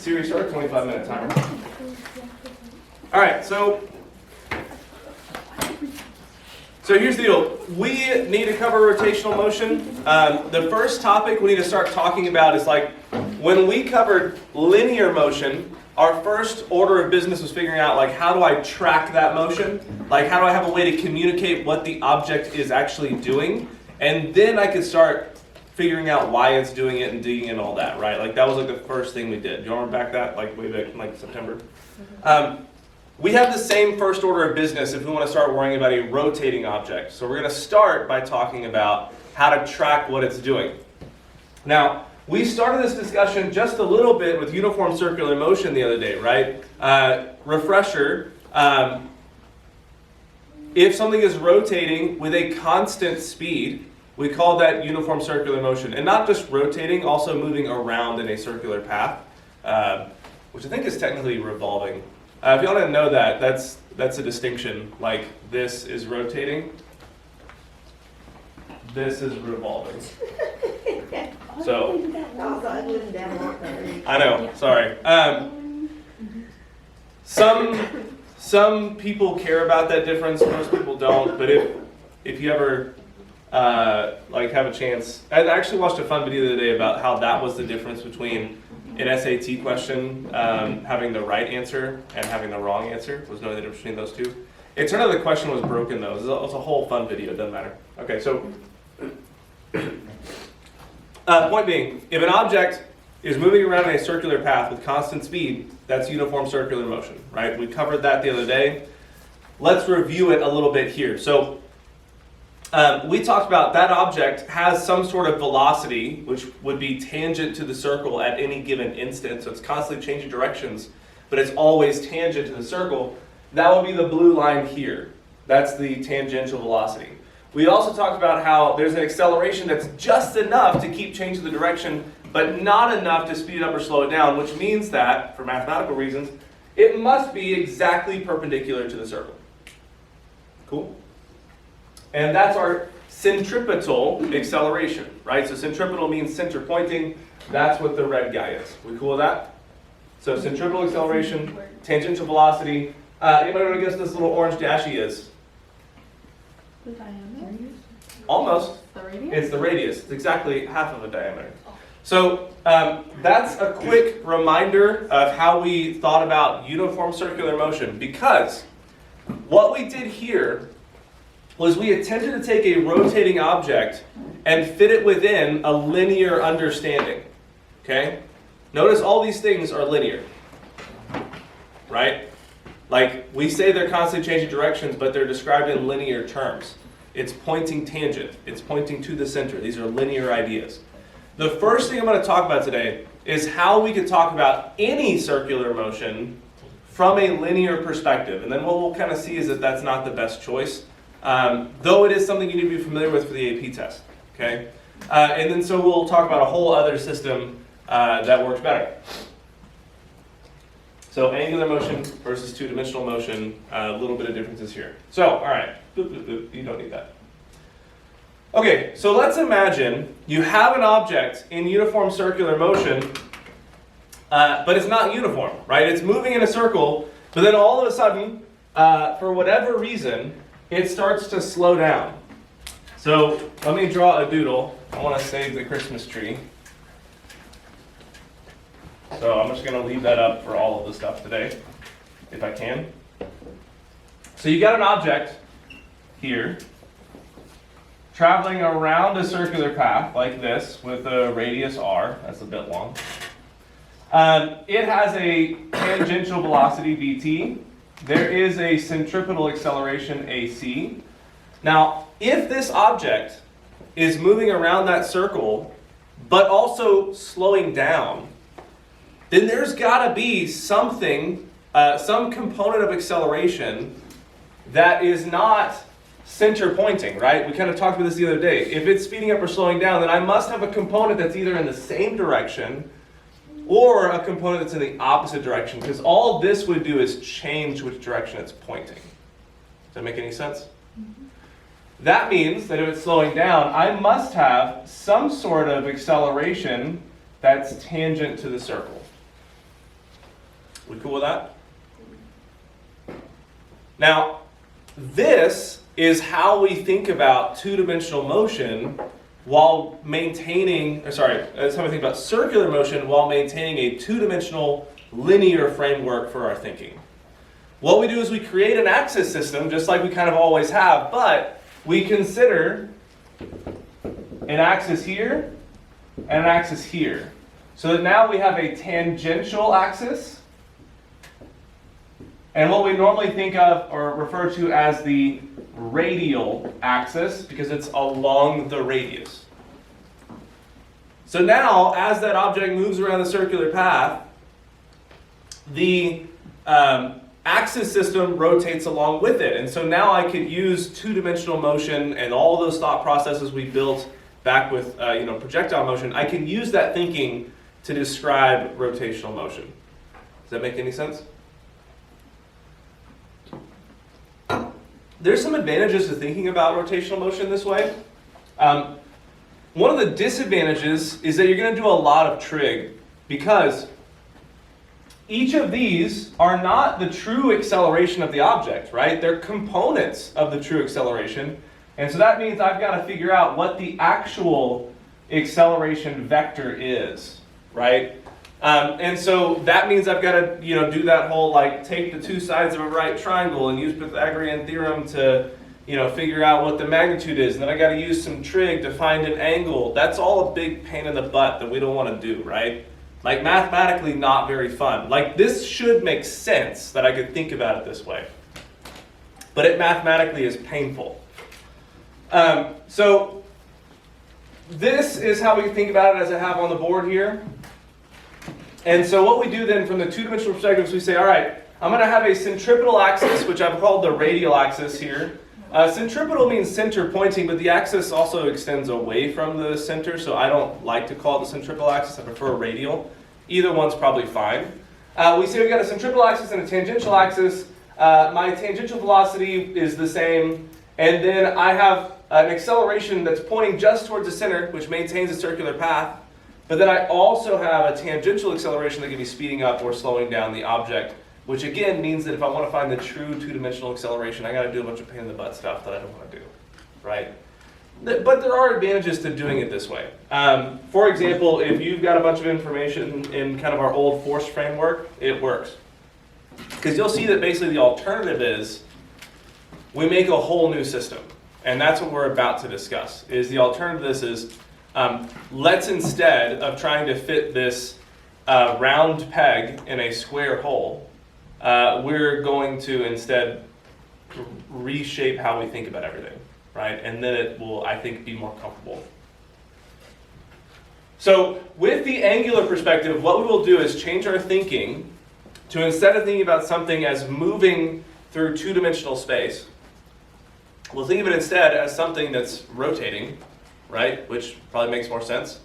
Series start, 25-minute timer. All right, so here's the deal. We need to cover rotational motion. The first topic we need to start talking about is like when we covered linear motion, our first order of business was figuring out like how do I track that motion? Like how do I have a way to communicate what the object is actually doing? And then I could start figuring out why it's doing it and digging in all that, right? Like that was like the first thing we did. Do you remember back that? Like way back in like September? We have the same first order of business if we want to start worrying about a rotating object. So we're going to start by talking about how to track what it's doing. Now, we started this discussion just a little bit with uniform circular motion the other day, right? Refresher, if something is rotating with a constant speed, we call that uniform circular motion. And not just rotating, also moving around in a circular path, which I think is technically revolving. If you want to know that, that's a distinction. Like this is rotating, this is revolving. So, I know, sorry. Some people care about that difference, most people don't, but if you ever like have a chance, I actually watched a fun video the other day about how that was the difference between an SAT question having the right answer and having the wrong answer, was knowing the difference between those two. It turned out the question was broken though. It was a whole fun video, it doesn't matter. Okay, so point being, if an object is moving around in a circular path with constant speed, that's uniform circular motion, right? We covered that the other day. Let's review it a little bit here. So we talked about that object has some sort of velocity, which would be tangent to the circle at any given instant. So it's constantly changing directions, but it's always tangent to the circle. That would be the blue line here. That's the tangential velocity. We also talked about how there's an acceleration that's just enough to keep changing the direction, but not enough to speed it up or slow it down, which means that, for mathematical reasons, it must be exactly perpendicular to the circle. Cool? And that's our centripetal acceleration, right? So centripetal means center pointing. That's what the red guy is. We cool with that? So centripetal acceleration, tangential velocity. Anybody want to guess what this little orange dashy is? The diameter? Almost. The radius? It's the radius. It's exactly half of a diameter. So that's a quick reminder of how we thought about uniform circular motion, because what we did here was we attempted to take a rotating object and fit it within a linear understanding. Okay? Notice all these things are linear. Right? Like, we say they're constantly changing directions, but they're described in linear terms. It's pointing tangent. It's pointing to the center. These are linear ideas. The first thing I'm going to talk about today is how we could talk about any circular motion from a linear perspective. And then what we'll kind of see is that that's not the best choice. Though it is something you need to be familiar with for the AP test, okay? And then so we'll talk about a whole other system that works better. So angular motion versus two-dimensional motion, a little bit of differences here. So, all right, boop, boop, boop. You don't need that. Okay, so let's imagine you have an object in uniform circular motion, but it's not uniform, right? It's moving in a circle, but then all of a sudden, for whatever reason, it starts to slow down. So let me draw a doodle. I want to save the Christmas tree. So I'm just going to leave that up for all of the stuff today, if I can. So you got an object here, traveling around a circular path like this with a radius r. That's a bit long. It has a tangential velocity dt. There is a centripetal acceleration AC. Now, if this object is moving around that circle, but also slowing down, then there's got to be something, some component of acceleration that is not center pointing, right? We kind of talked about this the other day. If it's speeding up or slowing down, then I must have a component that's either in the same direction or a component that's in the opposite direction, because all this would do is change which direction it's pointing. Does that make any sense? Mm-hmm. That means that if it's slowing down, I must have some sort of acceleration that's tangent to the circle. We cool with that? Now, this is how we think about two-dimensional motion while maintaining, that's how we think about circular motion while maintaining a two-dimensional linear framework for our thinking. What we do is we create an axis system, just like we kind of always have, but we consider an axis here and an axis here. So that now we have a tangential axis, and what we normally think of or refer to as the radial axis, because it's along the radius. So now, as that object moves around the circular path, the axis system rotates along with it. And so now I could use two-dimensional motion and all those thought processes we built back with projectile motion. I can use that thinking to describe rotational motion. Does that make any sense? There's some advantages to thinking about rotational motion this way. One of the disadvantages is that you're going to do a lot of trig, because each of these are not the true acceleration of the object, right? They're components of the true acceleration. And so that means I've got to figure out what the actual acceleration vector is, right? And so that means I've got to, do that whole take the two sides of a right triangle and use Pythagorean theorem to, figure out what the magnitude is. And then I got to use some trig to find an angle. That's all a big pain in the butt that we don't want to do, right? Mathematically not very fun. This should make sense that I could think about it this way. But it mathematically is painful. So this is how we think about it as I have on the board here. And so what we do then from the two-dimensional perspective is we say, all right, I'm going to have a centripetal axis, which I've called the radial axis here. Centripetal means center pointing, but the axis also extends away from the center, so I don't like to call it the centripetal axis. I prefer radial. Either one's probably fine. We say we've got a centripetal axis and a tangential axis. My tangential velocity is the same, and then I have an acceleration that's pointing just towards the center, which maintains a circular path. But then I also have a tangential acceleration that can be speeding up or slowing down the object, which again means that if I want to find the true two-dimensional acceleration, I got to do a bunch of pain in the butt stuff that I don't want to do, right? But there are advantages to doing it this way. For example, if you've got a bunch of information in kind of our old force framework, it works. Because you'll see that basically the alternative is we make a whole new system. And that's what we're about to discuss, is the alternative to this is let's, instead of trying to fit this round peg in a square hole, we're going to instead reshape how we think about everything, right? And then it will, I think, be more comfortable. So with the angular perspective, what we will do is change our thinking to, instead of thinking about something as moving through two-dimensional space, we'll think of it instead as something that's rotating, right? Which probably makes more sense.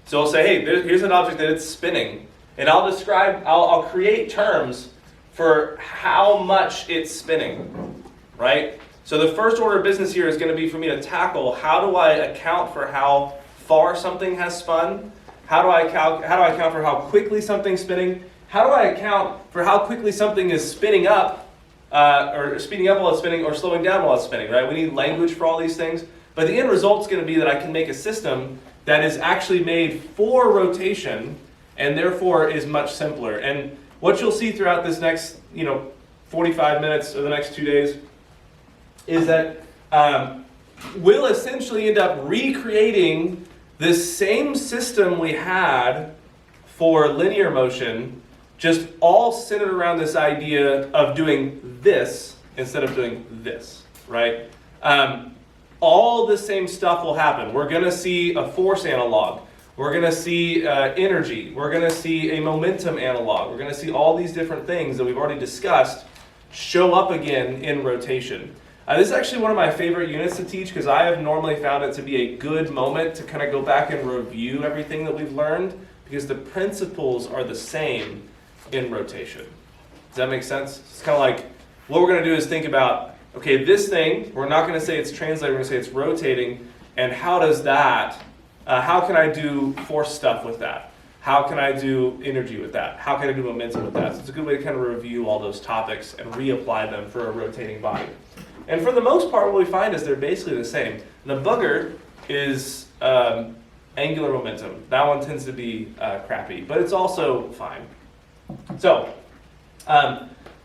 So I'll say, hey, here's an object that it's spinning. And I'll create terms for how much it's spinning, right? So the first order of business here is going to be for me to tackle, how do I account for how far something has spun? How do I account for how quickly something's spinning? How do I account for how quickly something is spinning up, or speeding up while it's spinning, or slowing down while it's spinning, right? We need language for all these things. But the end result is going to be that I can make a system that is actually made for rotation and therefore is much simpler. And what you'll see throughout this next 45 minutes or the next 2 days is that we'll essentially end up recreating the same system we had for linear motion, just all centered around this idea of doing this instead of doing this, right? All the same stuff will happen. We're going to see a force analog. We're going to see energy. We're going to see a momentum analog. We're going to see all these different things that we've already discussed show up again in rotation. This is actually one of my favorite units to teach because I have normally found it to be a good moment to kind of go back and review everything that we've learned because the principles are the same in rotation. Does that make sense? It's kind of like what we're going to do is think about, okay, this thing, we're not going to say it's translating, we're going to say it's rotating, and how does that, how can I do force stuff with that? How can I do energy with that? How can I do momentum with that? So it's a good way to kind of review all those topics and reapply them for a rotating body. And for the most part, what we find is they're basically the same. The booger is angular momentum. That one tends to be crappy, but it's also fine. So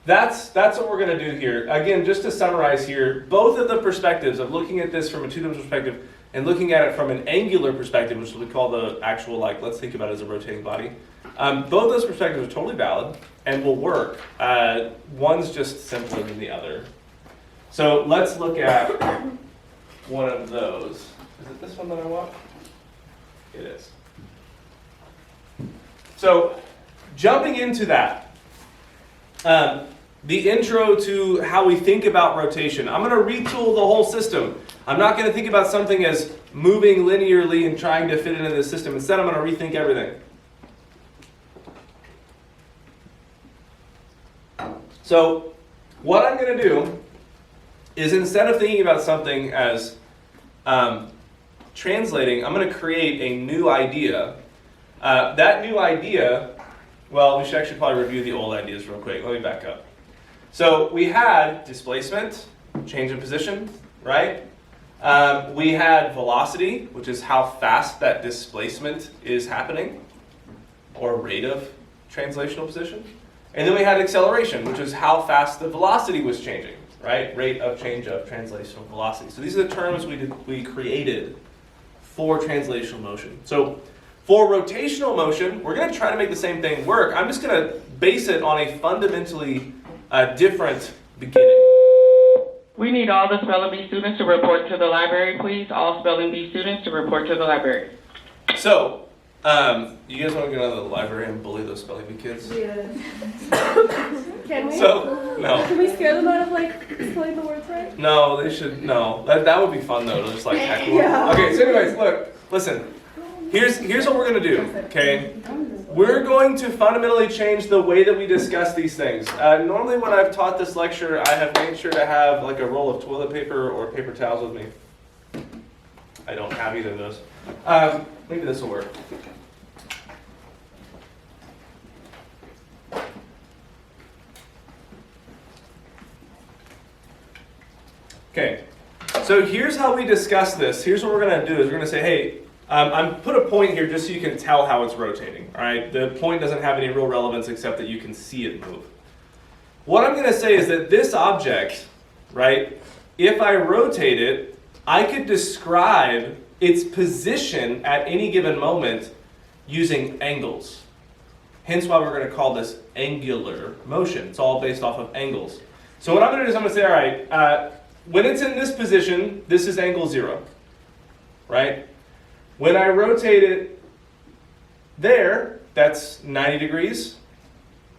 that's what we're going to do here. Again, just to summarize here, both of the perspectives of looking at this from a two-dimensional perspective and looking at it from an angular perspective, which we call the actual, let's think about it as a rotating body. Both those perspectives are totally valid and will work. One's just simpler than the other. So let's look at one of those. Is it this one that I want? It is. So jumping into that, the intro to how we think about rotation. I'm going to retool the whole system. I'm not going to think about something as moving linearly and trying to fit it into the system. Instead, I'm going to rethink everything. So what I'm going to do is, instead of thinking about something as translating, I'm going to create a new idea. That new idea, well, we should actually probably review the old ideas real quick. Let me back up. So we had displacement, change in position, right? We had velocity, which is how fast that displacement is happening, or rate of translational position. And then we had acceleration, which is how fast the velocity was changing, right? Rate of change of translational velocity. So these are the terms we created for translational motion. So for rotational motion, we're going to try to make the same thing work. I'm just going to base it on a fundamentally different beginning. We need all the spelling bee students to report to the library, please. All spelling bee students to report to the library. So, you guys want to go to the library and bully those spelling bee kids? Yeah. Can we? So, no. Can we scare them out of spelling the words right? No, they should, no. That would be fun though, to just heckle. Yeah. Okay, so anyways, look, listen. Here's what we're going to do, okay? We're going to fundamentally change the way that we discuss these things. Normally when I've taught this lecture, I have made sure to have a roll of toilet paper or paper towels with me. I don't have either of those. Maybe this will work. Okay, so here's how we discuss this. Here's what we're going to do is we're going to say, hey, I'm put a point here just so you can tell how it's rotating. All right, the point doesn't have any real relevance except that you can see it move. What I'm going to say is that this object, right, if I rotate it, I could describe its position at any given moment using angles. Hence why we're going to call this angular motion. It's all based off of angles. So what I'm going to do is I'm going to say, all right, when it's in this position, this is angle 0, right? When I rotate it there, that's 90 degrees,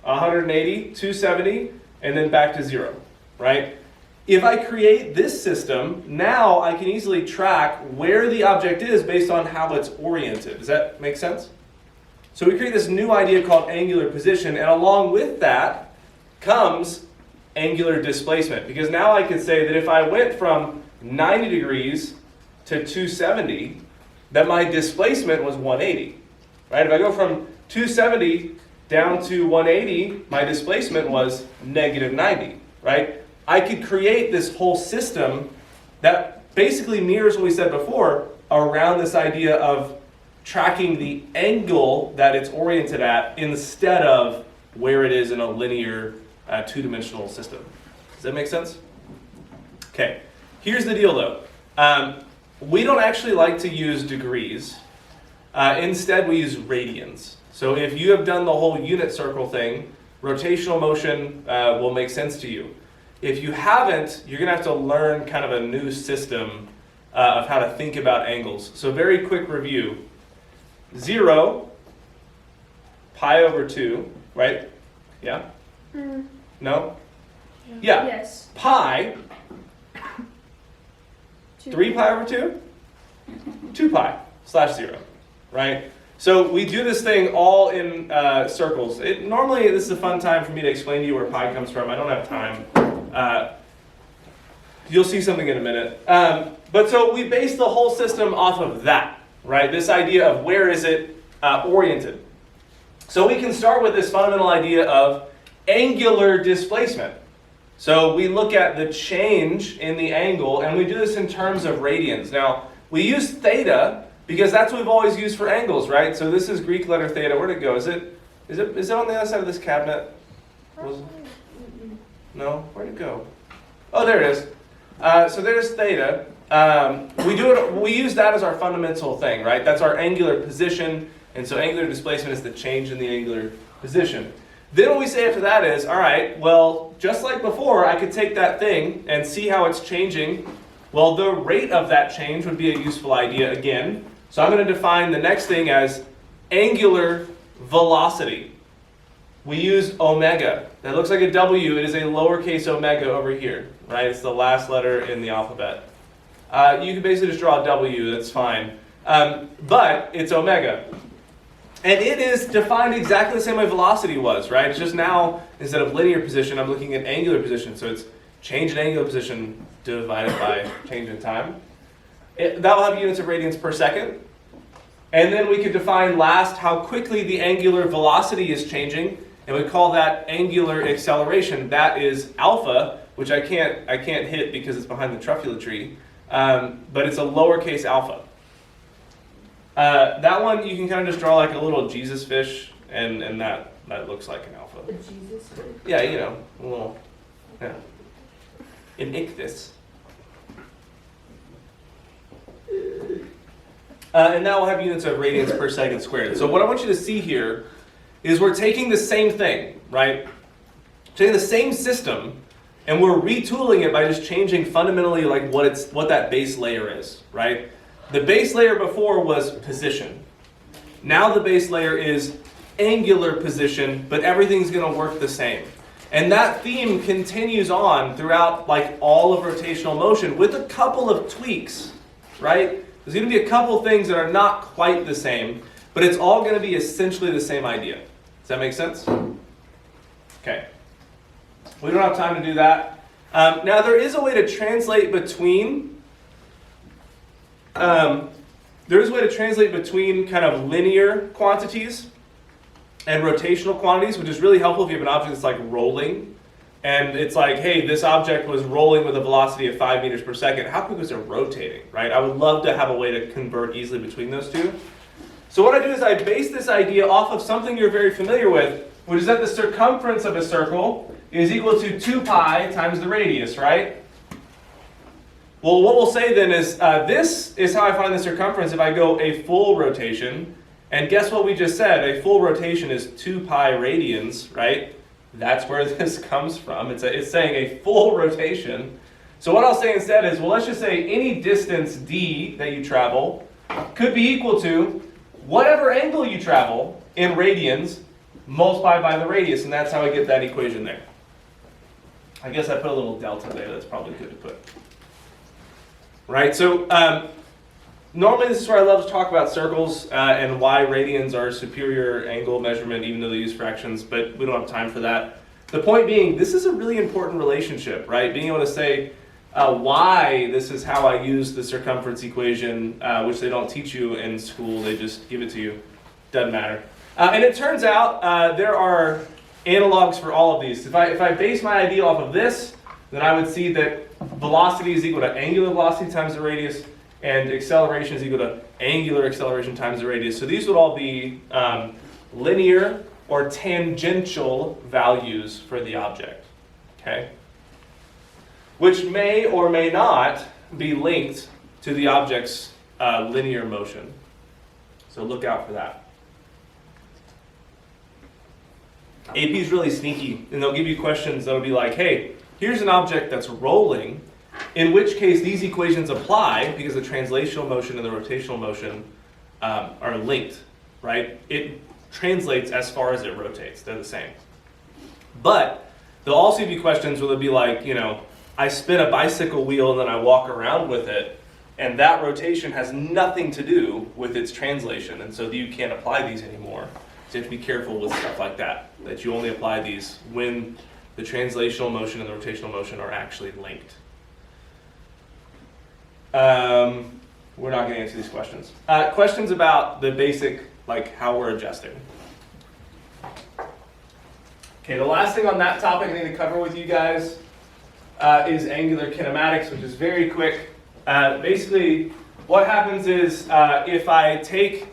180, 270, and then back to 0, right? If I create this system, now I can easily track where the object is based on how it's oriented. Does that make sense? So we create this new idea called angular position, and along with that comes angular displacement. Because now I could say that if I went from 90 degrees to 270, that my displacement was 180, right? If I go from 270 down to 180, my displacement was negative 90, right? I could create this whole system that basically mirrors what we said before around this idea of tracking the angle that it's oriented at instead of where it is in a linear two-dimensional system. Does that make sense? Okay, here's the deal though. We don't actually like to use degrees. Instead, we use radians. So if you have done the whole unit circle thing, rotational motion will make sense to you. If you haven't, you're going to have to learn kind of a new system of how to think about angles. So very quick review. 0, pi over 2, right? Yeah? No? Yeah. Yes. Pi, 3 pi over 2? 2 pi / 0, right? So we do this thing all in circles. Normally, this is a fun time for me to explain to you where pi comes from. I don't have time. You'll see something in a minute. But so we base the whole system off of that, right? This idea of where is it oriented. So we can start with this fundamental idea of angular displacement. So we look at the change in the angle, and we do this in terms of radians. Now, we use theta because that's what we've always used for angles, right? So this is Greek letter theta. Where'd it go? Is it on the other side of this cabinet? No? Where'd it go? Oh, there it is. So there's theta. We use that as our fundamental thing, right? That's our angular position, and so angular displacement is the change in the angular position. Then what we say after that is, all right, well, just like before, I could take that thing and see how it's changing. Well, the rate of that change would be a useful idea again. So I'm going to define the next thing as angular velocity. We use omega. That looks like a W. It is a lowercase omega over here, right? It's the last letter in the alphabet. You can basically just draw a W. That's fine. But it's omega. And it is defined exactly the same way velocity was, right? It's just now, instead of linear position, I'm looking at angular position. So it's change in angular position divided by change in time. That will have units of radians per second. And then we could define last how quickly the angular velocity is changing. And we call that angular acceleration. That is alpha, which I can't hit because it's behind the truffula tree. But it's a lowercase alpha. That one you can kind of just draw like a little Jesus fish, and that looks like an alpha. The Jesus fish? Yeah, you know, a little, yeah. An ichthys. And that will have units of radians per second squared. So what I want you to see here is we're taking the same thing, right? Taking the same system, and we're retooling it by just changing fundamentally like what that base layer is, right? The base layer before was position. Now the base layer is angular position, but everything's going to work the same. And that theme continues on throughout like all of rotational motion with a couple of tweaks, right? There's going to be a couple of things that are not quite the same, but it's all going to be essentially the same idea. Does that make sense? Okay. We don't have time to do that. Now there is a way to translate between kind of linear quantities and rotational quantities, which is really helpful if you have an object that's like rolling. And it's like, hey, this object was rolling with a velocity of 5 meters per second. How quick was it rotating, right? I would love to have a way to convert easily between those two. So what I do is I base this idea off of something you're very familiar with, which is that the circumference of a circle is equal to 2 pi times the radius, right? Well, what we'll say then is, this is how I find the circumference if I go a full rotation. And guess what we just said? A full rotation is 2 pi radians, right? That's where this comes from. It's saying a full rotation. So what I'll say instead is, well, let's just say any distance d that you travel could be equal to whatever angle you travel in radians multiplied by the radius. And that's how I get that equation there. I guess I put a little delta there. That's probably good to put. Right, so normally this is where I love to talk about circles and why radians are superior angle measurement even though they use fractions, but we don't have time for that. The point being, this is a really important relationship, right? Being able to say why this is how I use the circumference equation, which they don't teach you in school, they just give it to you. Doesn't matter. And it turns out there are analogs for all of these. If I base my idea off of this, then I would see that velocity is equal to angular velocity times the radius, and acceleration is equal to angular acceleration times the radius. So these would all be linear or tangential values for the object, okay? Which may or may not be linked to the object's linear motion. So look out for that. AP is really sneaky, and they'll give you questions that'll be like, hey, here's an object that's rolling, in which case these equations apply because the translational motion and the rotational motion are linked, right? It translates as far as it rotates. They're the same. But there'll also be questions where they'll be like, you know, I spin a bicycle wheel and then I walk around with it, and that rotation has nothing to do with its translation, and so you can't apply these anymore. So you have to be careful with stuff like that, that you only apply these when the translational motion and the rotational motion are actually linked. We're not going to answer these questions. Questions about the basic, like how we're adjusting. Okay, the last thing on that topic I need to cover with you guys is angular kinematics, which is very quick. Basically, what happens is if I take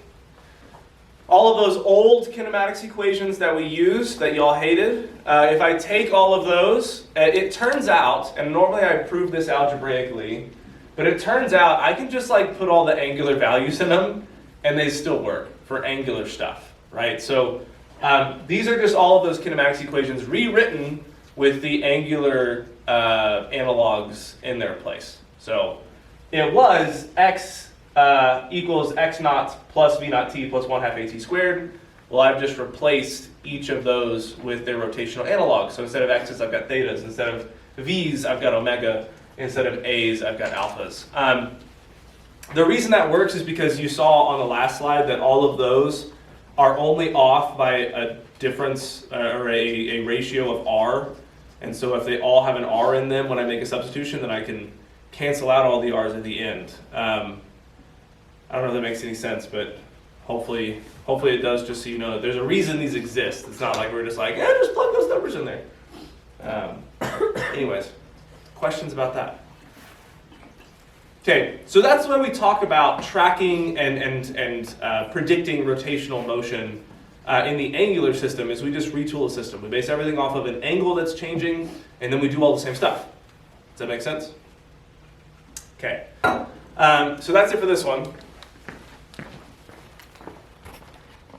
all of those old kinematics equations that we used, that y'all hated, if I take all of those, it turns out, and normally I prove this algebraically, but it turns out I can just like put all the angular values in them, and they still work for angular stuff, right? So these are just all of those kinematics equations rewritten with the angular analogs in their place. So it was x equals x naught plus v naught t plus 1/2 at squared. Well, I've just replaced each of those with their rotational analogs. So instead of x's, I've got thetas. Instead of v's, I've got omega. Instead of a's, I've got alphas. The reason that works is because you saw on the last slide that all of those are only off by a difference or a ratio of r. And so if they all have an r in them when I make a substitution, then I can cancel out all the r's at the end. I don't know if that makes any sense, but hopefully it does, just so you know that there's a reason these exist. It's not like we're just like, just plug those numbers in there. Anyways, questions about that? Okay, so that's when we talk about tracking and predicting rotational motion in the angular system, is we just retool the system. We base everything off of an angle that's changing, and then we do all the same stuff. Does that make sense? Okay, so that's it for this one.